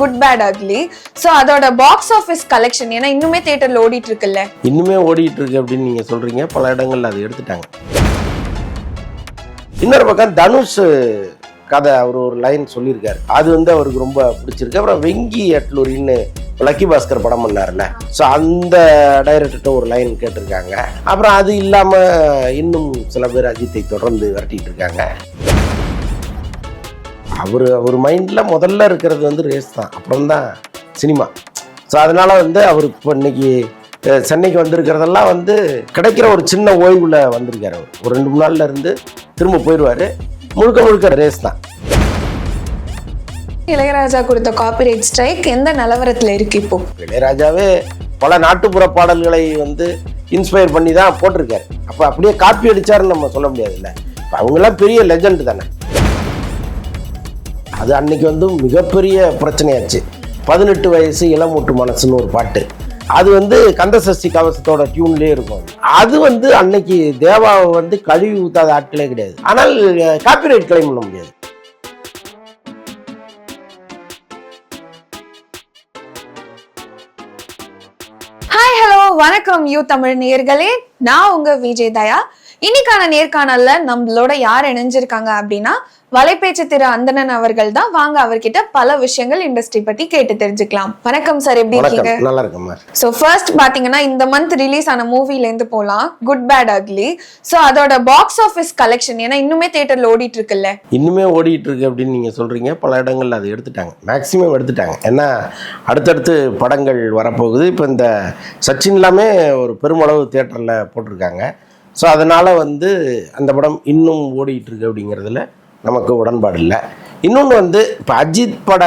Good bad ugly. So அதோட box office collection ஏன்னா இன்னுமே தியேட்டர்ல ஓடிட்டு இருக்குல்ல, இன்னுமே ஓடிட்டு இருக்கு அப்படின்னு நீங்க சொல்றீங்க. பல இடங்கள்ல அதை எடுத்துட்டாங்க. இன்னொரு பக்கம் தனுஷ் கதை அவர் ஒரு லைன் சொல்லியிருக்காரு, அது அவருக்கு ரொம்ப பிடிச்சிருக்கு. அப்புறம் வெங்கி அட்லூரின்னு லக்கி பாஸ்கர் படம் பண்ணார்ல, ஸோ அந்த டைரக்டர்கிட்ட ஒரு லைன் கேட்டிருக்காங்க. அப்புறம் அது இல்லாமல் இன்னும் சில பேர் அஜித்தை தொடர்ந்து விரட்டிட்டு இருக்காங்க. அவர் மைண்டில் முதல்ல இருக்கிறது ரேஸ் தான், அப்புறம் தான் சினிமா. ஸோ அதனால் அவர் இப்போ இன்னைக்கு சென்னைக்கு வந்திருக்கிறதெல்லாம் கிடைக்கிற ஒரு சின்ன ஓய்வில் வந்திருக்காரு. அவர் ஒரு 2-3 நாள்ல இருந்து திரும்ப போயிடுவார். முழுக்க முழுக்க ரேஸ் தான். இளையராஜா கொடுத்த காப்பிரைட் ஸ்ட்ரைக் எந்த நிலவரத்தில் இருக்கு இப்போ? இளையராஜாவே பல நாட்டுப்புற பாடல்களை இன்ஸ்பயர் பண்ணி தான் போட்டிருக்காரு. அப்போ அப்படியே காப்பி அடிச்சாருன்னு நம்ம சொல்ல முடியாது இல்லை. அவங்கெல்லாம் பெரிய லெஜண்ட் தானே. அது அன்னைக்கு மிகப்பெரிய பிரச்சனையாச்சு. 18 வயசு இளமூட்டு மனசுன்னு ஒரு பாட்டு, அது கந்தசஷ்டி கவசத்தோட டியூன்லேயே இருக்கும். அது அன்னைக்கு தேவாவை கழுவி ஊத்தாத ஆட்களே கிடையாது. ஆனால் காப்பிரைட் கிளைம் பண்ண முடியாது. ஹாய் ஹலோ வணக்கம் யூ தமிழ் நேயர்களே, நான் உங்க விஜய் தயா. இன்னைக்கான நேர்காணல்ல நம்மளோட யார் இணைஞ்சிருக்காங்க அப்படின்னா வலைபேச்சு திரு அந்தணன் அவர்கள் தான். வாங்க அவர்கிட்ட பல விஷயங்கள் இண்டஸ்ட்ரி பத்தி கேட்டு தெரிஞ்சுக்கலாம். வணக்கம் சார், எப்படி இருக்கீங்க? நல்லா இருக்கேன். சோ ஃபர்ஸ்ட் பாத்தீங்கன்னா இந்த மந்த் ரிலீஸ் ஆன மூவில இருந்து போலாம், குட் பேட் அக்லி. சோ அதோட பாக்ஸ் ஆஃபீஸ் கலெக்ஷன் ஏன்னா இன்னுமே தியேட்டர்ல ஓடிட்டு இருக்குல்ல, இன்னுமே ஓடிட்டு இருக்கு அப்படின்னு நீங்க சொல்றீங்க. பல இடங்கள்ல அதை எடுத்துட்டாங்க, மேக்சிமம் எடுத்துட்டாங்க. ஏன்னா அடுத்தடுத்து படங்கள் வரப்போகுது. இப்போ இந்த சச்சின் எல்லாமே ஒரு பெருமளவு தியேட்டர்ல போட்டிருக்காங்க. ஸோ அதனால் அந்த படம் இன்னும் ஓடிட்டு இருக்கு அப்படிங்கிறதுல நமக்கு உடன்பாடு இல்லை. இன்னொன்று இப்போ அஜித் பட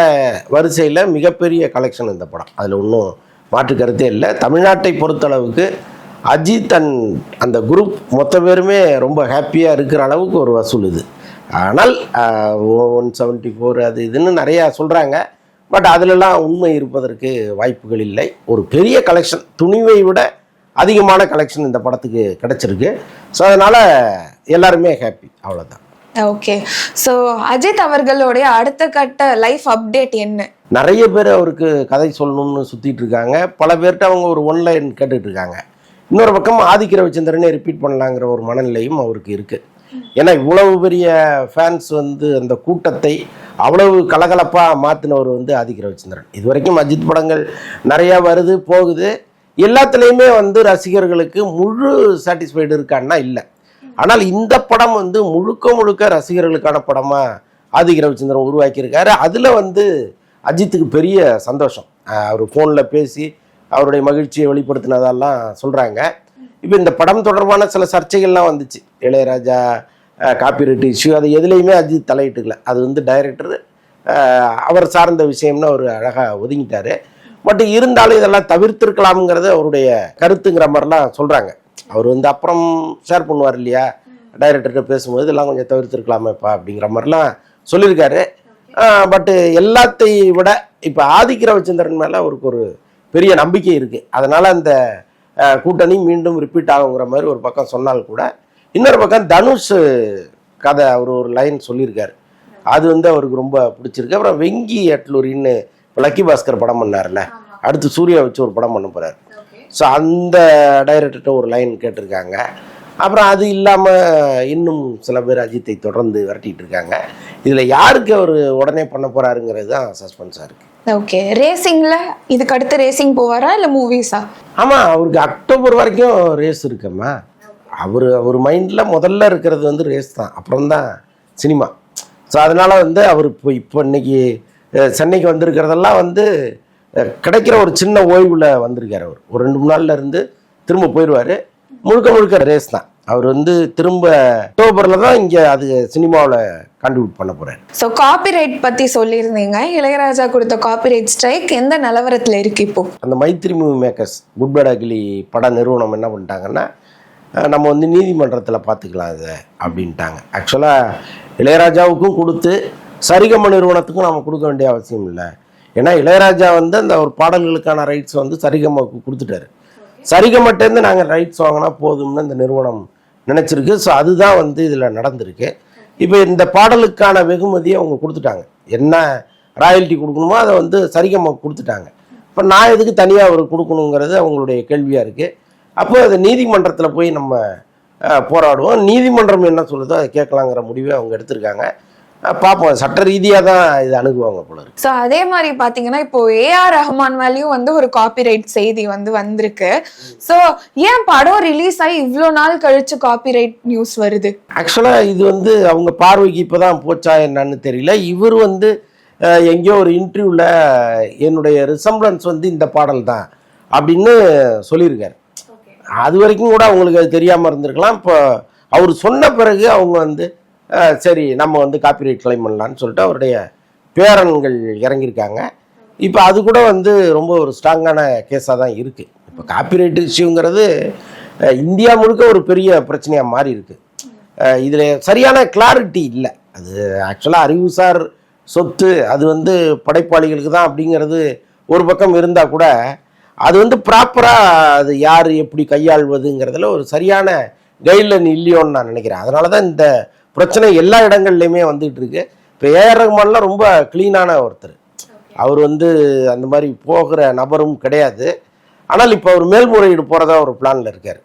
வரிசையில் மிகப்பெரிய கலெக்ஷன் இந்த படம், அதில் ஒன்றும் மாற்று கருத்தே இல்லை. தமிழ்நாட்டை பொறுத்தளவுக்கு அஜித் அந்த குரூப் மொத்த பேருமே ரொம்ப ஹாப்பியாக இருக்கிற அளவுக்கு ஒரு வசூல் இது. ஆனால் 174 அது இதுன்னு நிறையா சொல்கிறாங்க. பட் அதிலெல்லாம் உண்மை இருப்பதற்கு வாய்ப்புகள் இல்லை. ஒரு பெரிய கலெக்ஷன், துணிவை விட அதிகமான கலெக்ஷன் இந்த படத்துக்கு கிடைச்சிருக்கு. ஸோ அதனால் எல்லாருமே ஹாப்பி, அவ்வளோதான். ஓகே. ஸோ அஜித் அவர்களுடைய அடுத்த கட்ட லைஃப் அப்டேட் என்ன? நிறைய பேர் அவருக்கு கதை சொல்லணும்னு சுற்றிட்டு இருக்காங்க. பல பேர்கிட்ட அவங்க ஒரு ஒன்லைன் கேட்டுட்டு இருக்காங்க. இன்னொரு பக்கம் ஆதிக்க ரவிச்சந்திரனே ரிப்பீட் பண்ணலாங்கிற ஒரு மனநிலையும் அவருக்கு இருக்குது. ஏன்னா இவ்வளவு பெரிய ஃபேன்ஸ் அந்த கூட்டத்தை அவ்வளவு கலகலப்பாக மாற்றினவர் ஆதிக்க ரவிச்சந்திரன். இது வரைக்கும் அஜித் படங்கள் நிறையா வருது போகுது, எல்லாத்துலேயுமே ரசிகர்களுக்கு முழு சாட்டிஸ்ஃபைடு இருக்கான்னா இல்லை. ஆனால் இந்த படம் முழுக்க முழுக்க ரசிகர்களுக்கான படமாக ஆதிக்க ரவிச்சந்திரன் உருவாக்கியிருக்காரு. அதில் அஜித்துக்கு பெரிய சந்தோஷம். அவர் ஃபோனில் பேசி அவருடைய மகிழ்ச்சியை வெளிப்படுத்தினதெல்லாம் சொல்கிறாங்க. இப்போ இந்த படம் தொடர்பான சில சர்ச்சைகள்லாம் வந்துச்சு. இளையராஜா காப்பிரைட் இஷ்யூ, அது எதுலேயுமே அஜித் தலையிட்டுக்கல. அது டைரக்டர் அவர் சார்ந்த விஷயம்னு அவர் அழகாக ஒதுங்கிட்டார். பட் இருந்தாலும் இதெல்லாம் தவிர்த்திருக்கலாம்ங்கிறது அவருடைய கருத்துங்கிற மாதிரிலாம் சொல்கிறாங்க. அவர் அப்புறம் ஷேர் பண்ணுவார் இல்லையா, டைரக்டர்கிட்ட பேசும்போது இதெல்லாம் கொஞ்சம் தவிர்த்திருக்கலாமேப்பா அப்படிங்கிற மாதிரிலாம் சொல்லியிருக்காரு. பட்டு எல்லாத்தையும் விட இப்போ ஆதிக்க ரவிச்சந்திரன் மேலே அவருக்கு ஒரு பெரிய நம்பிக்கை இருக்குது. அதனால் அந்த கூட்டணி மீண்டும் ரிப்பீட் ஆகுங்கிற மாதிரி ஒரு பக்கம் சொன்னால் கூட, இன்னொரு பக்கம் தனுஷ் கதை அவர் ஒரு லைன் சொல்லியிருக்காரு, அது அவருக்கு ரொம்ப பிடிச்சிருக்கு. அப்புறம் வெங்கி அட்லூரின்னு லக்கி பாஸ்கர் படம் பண்ணார்ல, அடுத்து சூர்யா வச்சு ஒரு படம் பண்ண போகிறார். ஸோ அந்த டைரக்டர்கிட்ட ஒரு லைன் கேட்டிருக்காங்க. அப்புறம் அது இல்லாமல் இன்னும் சில பேர் அஜித்தை தொடர்ந்து விரட்டிட்டு இருக்காங்க. இதில் யாருக்கு அவர் உடனே பண்ண போகிறாருங்கிறது தான் சஸ்பென்ஸாக இருக்குது. ஓகே. ரேசிங்கில் இதுக்கு அடுத்து ரேசிங் போவாரா இல்லை மூவிஸா? ஆமாம், அவருக்கு அக்டோபர் வரைக்கும் ரேஸ் இருக்குமா. அவர் மைண்டில் முதல்ல இருக்கிறது ரேஸ் தான், அப்புறம் தான் சினிமா. ஸோ அதனால் அவர் இப்போ இன்னைக்கு சென்னைக்கு வந்திருக்கிறதெல்லாம் கிடைக்கிற ஒரு சின்ன ஓய்வில் வந்திருக்கார். அவர் ஒரு 2-3 நாள்ல இருந்து திரும்ப போயிடுவார். முழுக்க முழுக்க ரேஸ் தான். அவர் திரும்ப அக்டோபரில் தான் இங்கே அது சினிமாவில் கான்ட்ரிபியூட் பண்ண போகிறார். ஸோ காப்பிரைட் பற்றி சொல்லியிருந்தீங்க, இளையராஜா கொடுத்த காப்பிரைட் ஸ்ட்ரைக் எந்த நிலவரத்தில் இருக்குது இப்போ? அந்த Mythri movie makers good bad ugly பட நிறுவனம் என்ன பண்ணிட்டாங்கன்னா, நம்ம நீதிமன்றத்தில் பார்த்துக்கலாம் அதை அப்படின்ட்டாங்க. ஆக்சுவலாக இளையராஜாவுக்கும் கொடுத்து சரிகம நிறுவனத்துக்கும் நம்ம கொடுக்க வேண்டிய அவசியம் இல்லை. ஏன்னா இளையராஜா அந்த ஒரு பாடல்களுக்கான ரைட்ஸ் சரிகமாவுக்கு கொடுத்துட்டாரு. சரிகமட்டேருந்து நாங்கள் ரைட்ஸ் வாங்கினா போதும்னு இந்த நிறுவனம் நினச்சிருக்கு. ஸோ அதுதான் இதில் நடந்திருக்கு. இப்போ இந்த பாடலுக்கான வெகுமதியை அவங்க கொடுத்துட்டாங்க. என்ன ராயல்ட்டி கொடுக்கணுமோ அதை வந்து சரிகமாக கொடுத்துட்டாங்க. இப்போ நான் எதுக்கு தனியாக அவர் கொடுக்கணுங்கிறது அவங்களுடைய கேள்வியாக இருக்குது. அப்போ அது நீதிமன்றத்தில் போய் நம்ம போராடுவோம். நீதிமன்றம் என்ன சொல்லுதோ அதை கேட்கலாங்கிற முடிவை அவங்க எடுத்திருக்காங்க. பார்ப்போம், சட்ட ரீதியாக தான் இது அணுகுவாங்க போல இருக்கு. ஸோ அதே மாதிரி பார்த்தீங்கன்னா இப்போ ஏஆர் ரஹ்மான் மேலேயும் வந்து ஒரு காப்பிரைட் செய்தி வந்திருக்கு. ஸோ ஏன் படம் ரிலீஸ் ஆகி இவ்வளோ நாள் கழிச்சு காப்பிரைட் நியூஸ் வருது? ஆக்சுவலாக இது வந்து அவங்க பார்வைக்கு இப்போ தான் போச்சா என்னன்னு தெரியல. இவர் வந்து எங்கேயோ ஒரு இன்டர்வியூவில் என்னுடைய ரிசம்பிளன்ஸ் வந்து இந்த பாடல் தான் அப்படின்னு சொல்லியிருக்காரு. அது வரைக்கும் கூட அவங்களுக்கு அது தெரியாமல் இருந்திருக்கலாம். இப்போ அவர் சொன்ன பிறகு அவங்க வந்து சரி நம்ம வந்து காப்பிரைட் கிளைம் பண்ணலான்னு சொல்லிட்டு அவருடைய பேரன்கள் இறங்கியிருக்காங்க. இப்போ அது கூட வந்து ரொம்ப ஒரு ஸ்ட்ராங்கான கேஸாக தான் இருக்குது. இப்போ காப்பிரைட் இஷ்யூங்கிறது இந்தியா முழுக்க ஒரு பெரிய பிரச்சனையாக மாறி இருக்கு. இதில் சரியான கிளாரிட்டி இல்லை. அது ஆக்சுவலாக அறிவுசார் சொத்து, அது வந்து படைப்பாளிகளுக்கு தான் அப்படிங்கிறது ஒரு பக்கம் இருந்தால் கூட அது வந்து ப்ராப்பராக அது யார் எப்படி கையாள்வதுங்கிறதுல ஒரு சரியான கைட்லைன் இல்லையோன்னு நான் நினைக்கிறேன். அதனால தான் இந்த பிரச்சனை எல்லா இடங்கள்லையுமே வந்துகிட்டு இருக்கு. இப்போ ஏஆர் ரஹ்மான்லாம் ரொம்ப க்ளீனான ஒருத்தர். அவர் வந்து அந்த மாதிரி போகிற நபரும் கிடையாது. ஆனால் இப்போ அவர் மேல்முறையீடு போகிறதா ஒரு பிளானில் இருக்கார்.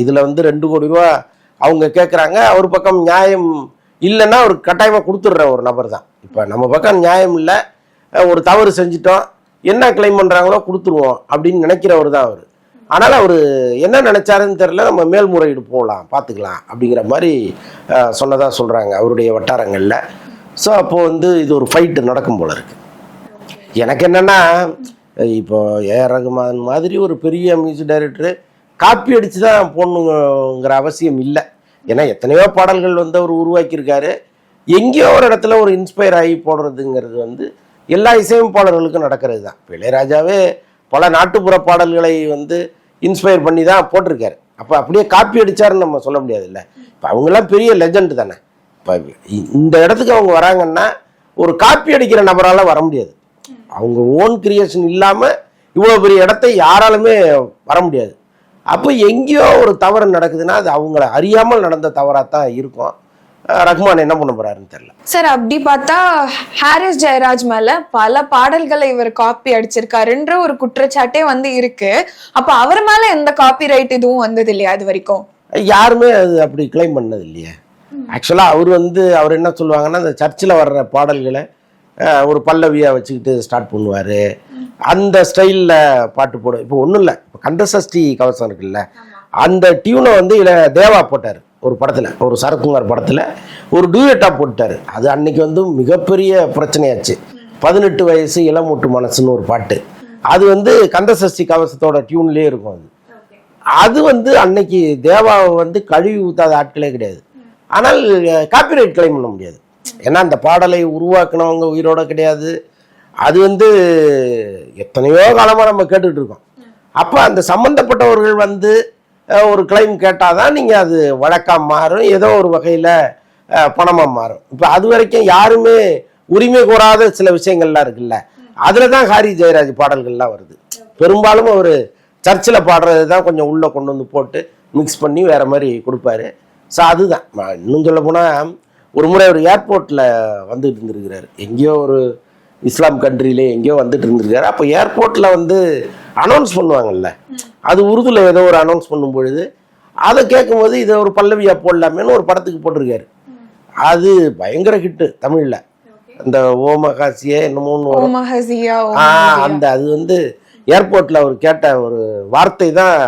இதில் வந்து 2 கோடி ரூபா அவங்க கேட்குறாங்க. அவர் பக்கம் நியாயம் இல்லைன்னா அவர் கட்டாயமாக கொடுத்துட்ற ஒரு நபர் தான். இப்போ நம்ம பக்கம் நியாயம் இல்லை, ஒரு தவறு செஞ்சிட்டோம், என்ன கிளைம் பண்ணுறாங்களோ கொடுத்துருவோம் அப்படின்னு நினைக்கிறவர் தான் அவர். ஆனால் அவர் என்ன நினைச்சாருன்னு தெரியல, நம்ம மேல்முறையீடு போகலாம் பார்த்துக்கலாம் அப்படிங்கிற மாதிரி சொன்னதாக சொல்கிறாங்க அவருடைய வட்டாரங்களில். ஸோ அப்போது வந்து இது ஒரு ஃபைட்டு நடக்கும் போல இருக்கு. எனக்கு என்னென்னா, இப்போ ஏஆர் ரஹ்மான் மாதிரி ஒரு பெரிய மியூசிக் டைரக்டரு காப்பி அடித்து தான் போடணுங்கிற அவசியம் இல்லை. ஏன்னா எத்தனையோ பாடல்கள் வந்து அவர் உருவாக்கியிருக்காரு. எங்கேயோ ஒரு இடத்துல ஒரு இன்ஸ்பயர் ஆகி போடுறதுங்கிறது வந்து எல்லா இசையமைப்பாளர்களுக்கும் நடக்கிறது தான். இப்போ இளையராஜாவே பல நாட்டுப்புற பாடல்களை வந்து இன்ஸ்பயர் பண்ணி தான் போட்டிருக்காரு. அப்போ அப்படியே காப்பி அடித்தாருன்னு நம்ம சொல்ல முடியாது இல்லை. இப்போ அவங்கெல்லாம் பெரிய லெஜண்ட் தானே. இப்போ இந்த இடத்துக்கு அவங்க வராங்கன்னா ஒரு காப்பி அடிக்கிற நபரால் வர முடியாது. அவங்க ஓன் கிரியேஷன் இல்லாமல் இவ்வளோ பெரிய இடத்தை யாராலுமே வர முடியாது. அப்போ எங்கேயோ ஒரு தவறு நடக்குதுன்னா அது அவங்கள அறியாமல் நடந்த தவறாக தான் இருக்கும். ரஹ்மான் என்ன பண்ண போறாருன்னு தெரியல. சார் அப்படி பார்த்தா ஹாரிஸ் ஜெயராஜ் மேல பல பாடல்களை இவர் காப்பி அடிச்சிருக்காருன்ற ஒரு குற்றச்சாட்டே வந்து இருக்கு. அப்ப அவர் மேல எந்த காப்பி ரைட் இதுவும் வந்தது இல்லையா இது வரைக்கும்? யாருமே அது அப்படி கிளைம் பண்ணது இல்லையே. ஆக்சுவலா அவர் என்ன சொல்லுவாங்கன்னா, அந்த சர்ச்சில் வர்ற பாடல்களை ஒரு பல்லவியா வச்சுக்கிட்டு ஸ்டார்ட் பண்ணுவாரு. அந்த ஸ்டைலில் பாட்டு போடும். இப்போ ஒன்றும் இல்லை, இப்போ கந்தசஷ்டி கவசம் இருக்குல்ல, அந்த டியூனை வந்து தேவா போட்டார் ஒரு படத்தில், ஒரு சரத்குமார் படத்தில் ஒரு டூயட்டாக போட்டார். அது அன்னைக்கு வந்து மிகப்பெரிய பிரச்சனையாச்சு. 18 வயசு இளமூட்டு மனசுன்னு ஒரு பாட்டு. அது வந்து கந்தசஷ்டி கவசத்தோட டியூன்லேயே இருக்கும். அது வந்து அன்னைக்கு தேவாவை வந்து கழுவி ஊற்றாத ஆட்களே கிடையாது. ஆனால் காப்பிரைட் கிளைம் பண்ண முடியாது. ஏன்னா அந்த பாடலை உருவாக்குனவங்க உயிரோட கிடையாது. அது வந்து எத்தனையோ காலமாக நம்ம கேட்டுக்கிட்டு இருக்கோம். அப்போ அந்த சம்மந்தப்பட்டவர்கள் வந்து ஒரு கிளைம் கேட்டால் தான் நீங்கள் அது வழக்காக மாறும், ஏதோ ஒரு வகையில் பணமாக மாறும். இப்போ அது வரைக்கும் யாருமே உரிமை கோராத சில விஷயங்கள்லாம் இருக்குல்ல, அதில் தான் ஹாரி ஜெயராஜ் பாடல்கள்லாம் வருது. பெரும்பாலும் அவர் சர்ச்சில் பாடுறது தான் கொஞ்சம் உள்ளே கொண்டு வந்து போட்டு மிக்ஸ் பண்ணி வேறு மாதிரி கொடுப்பாரு. ஸோ அதுதான். இன்னும் சொல்ல போனால் ஒரு முறை ஒரு ஏர்போர்ட்டில் வந்துட்டு இருந்திருக்கிறாரு, எங்கேயோ ஒரு இஸ்லாம் கண்ட்ரிலே எங்கேயோ வந்துட்டு இருந்திருக்காரு. அப்போ ஏர்போர்ட்டில் வந்து அனௌன்ஸ் பண்ணுவாங்கல்ல, அது உருதுல ஏதோ ஒரு அனௌன்ஸ் பண்ணும் பொழுது அதை கேட்கும்போது இதை ஒரு பல்லவியா போடலாமேன்னு ஒரு படத்துக்கு போட்டிருக்காரு. அது பயங்கர ஹிட்டு தமிழில். அந்த ஓமஹாசியா என்னமோ அந்த அது வந்து ஏர்போர்ட்டில் அவர் கேட்ட ஒரு வார்த்தை தான்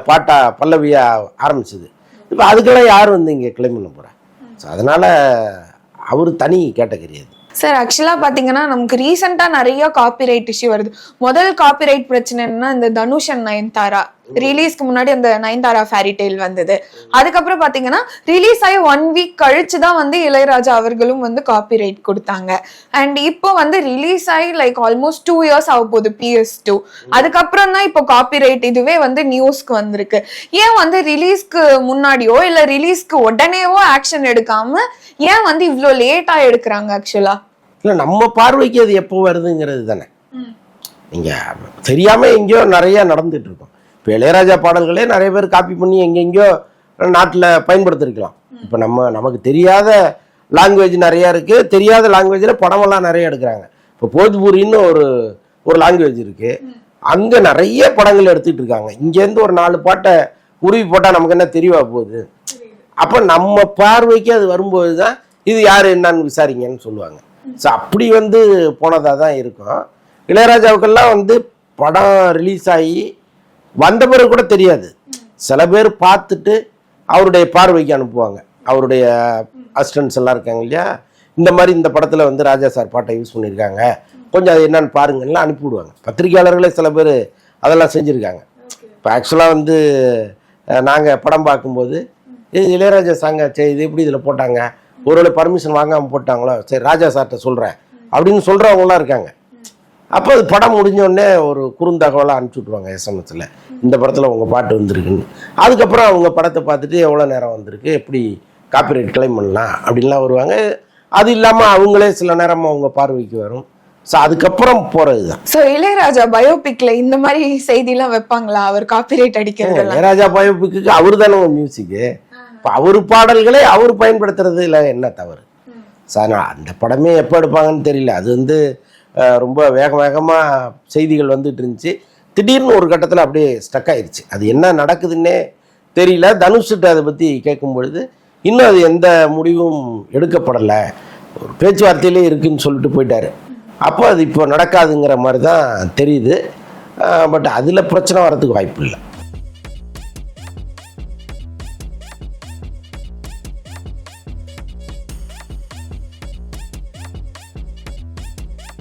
பாட்டா பல்லவியா ஆரம்பிச்சது. இப்போ அதுக்கெல்லாம் யார் வந்து இங்கே கிளைம் பண்ண போகிறா? ஸோ அதனால அவர் தனி கேட்டகரி அது. சார் ஆக்சுவலா பாத்தீங்கன்னா நமக்கு ரீசெண்டா நிறைய காப்பிரைட் இஷ்யூ வருது. முதல் காப்பிரைட் பிரச்சனைன்னா இந்த தனுஷ் அண்ட் நயன்தாரா ரிலீஸ்க்கு முன்னாடி அந்த நயன்தாரா ஃபேரி டெய்ல் வந்தது. அதுக்கப்புறம் பாத்தீங்கன்னா ரிலீஸ் ஆகி 1 வீக் கழிச்சுதான் வந்து இளையராஜா அவர்களும் வந்து காப்பிரைட் கொடுத்தாங்க. அண்ட் இப்போ வந்து ரிலீஸ் ஆகி லைக் ஆல்மோஸ்ட் 2 இயர்ஸ் ஆக போகுது PS2. அதுக்கப்புறம் தான் இப்போ காப்பிரைட் இதுவே வந்து நியூஸ்க்கு வந்திருக்கு. ஏன் வந்து ரிலீஸ்க்கு முன்னாடியோ இல்ல ரிலீஸ்க்கு உடனேவோ ஆக்ஷன் எடுக்காம ஏன் வந்து இவ்வளோ லேட்டா எடுக்கிறாங்க? ஆக்சுவலா இல்லை, நம்ம பார்வைக்கு அது எப்போ வருதுங்கிறது தானே. நீங்கள் தெரியாமல் எங்கேயோ நிறைய நடந்துட்டு இருக்கோம். இப்போ இளையராஜா பாடல்களே நிறைய பேர் காப்பி பண்ணி எங்கெங்கேயோ நாட்டில் பயன்படுத்திருக்கலாம். இப்போ நமக்கு தெரியாத லாங்குவேஜ் நிறையா இருக்குது. தெரியாத லாங்குவேஜில் படமெல்லாம் நிறைய எடுக்கிறாங்க. இப்போ போஜ்பூரின்னு ஒரு லாங்குவேஜ் இருக்கு, அங்கே நிறைய படங்கள் எடுத்துட்டு இருக்காங்க. இங்கேருந்து ஒரு 4 பாட்டை உருவி போட்டால் நமக்கு என்ன தெரியவா போகுது? அப்போ நம்ம பார்வைக்கு அது வரும்போது தான் இது யார் என்னன்னு விசாரிங்கன்னு சொல்லுவாங்க. ஸோ அப்படி போனதாக தான் இருக்கும். இளையராஜாவுக்கெல்லாம் படம் ரிலீஸ் ஆகி வந்த பிறகு கூட தெரியாது. சில பேர் பார்த்துட்டு அவருடைய பார்வைக்கு அனுப்புவாங்க. அவருடைய அசிஸ்டன்ட்ஸ் எல்லாம் இருக்காங்க இல்லையா, இந்த மாதிரி இந்த படத்தில் ராஜா சார் பாட்டை யூஸ் பண்ணியிருக்காங்க, கொஞ்சம் அது என்னன்னு பாருங்கலாம் அனுப்பிவிடுவாங்க. பத்திரிகையாளர்களே சில பேர் அதெல்லாம் செஞ்சுருக்காங்க. இப்போ ஆக்சுவலாக நாங்கள் படம் பார்க்கும்போது இது இளையராஜா சாங்க, சரி இது எப்படி இதில் போட்டாங்க, ஒருவேளை பர்மிஷன் வாங்காமல் போட்டாங்களோ, சரி ராஜா சார்கிட்ட சொல்கிறேன் அப்படின்னு சொல்கிறவங்களாம் இருக்காங்க. அப்போ அது படம் முடிஞ்சோடனே ஒரு குறுந்தகவலாக அனுப்பிச்சி விட்ருவாங்க எஸ்எம்எஸில், இந்த படத்தில் உங்கள் பாட்டு வந்திருக்குன்னு. அதுக்கப்புறம் அவங்க படத்தை பார்த்துட்டு எவ்வளோ நேரம் வந்திருக்கு, எப்படி காப்பிரைட் கிளைம் பண்ணலாம் அப்படின்லாம் வருவாங்க. அது இல்லாமல் அவங்களே சில நேரம் அவங்க பார்வைக்கு வரும். ஸோ அதுக்கப்புறம் போகிறது தான். ஸோ இளையராஜா பயோபிக்ல இந்த மாதிரி செய்திலாம் வைப்பாங்களா, அவர் காப்பிரைட் அடிக்கிறது? இளையராஜா பயோபிக்கு அவர் தானே மியூசிக்கு. இப்போ அவர் பாடல்களை அவர் பயன்படுத்துறது இல்லை, என்ன தவறு? சார் அந்த படமே எப்போ எடுப்பாங்கன்னு தெரியல. அது ரொம்ப வேகமாக செய்திகள் வந்துட்டு இருந்துச்சு. திடீர்னு ஒரு கட்டத்தில் அப்படியே ஸ்டக் ஆயிடுச்சு. அது என்ன நடக்குதுன்னே தெரியல. தனுஷ்கிட்ட அதை பற்றி கேட்கும் பொழுது இன்னும் அது எந்த முடிவும் எடுக்கப்படலை, ஒரு பேச்சுவார்த்தையிலே இருக்குன்னு சொல்லிட்டு போயிட்டாரு. அப்போ அது இப்போ நடக்காதுங்கிற மாதிரி தான் தெரியுது. பட் அதில் பிரச்சனை வரதுக்கு வாய்ப்பு இல்லை.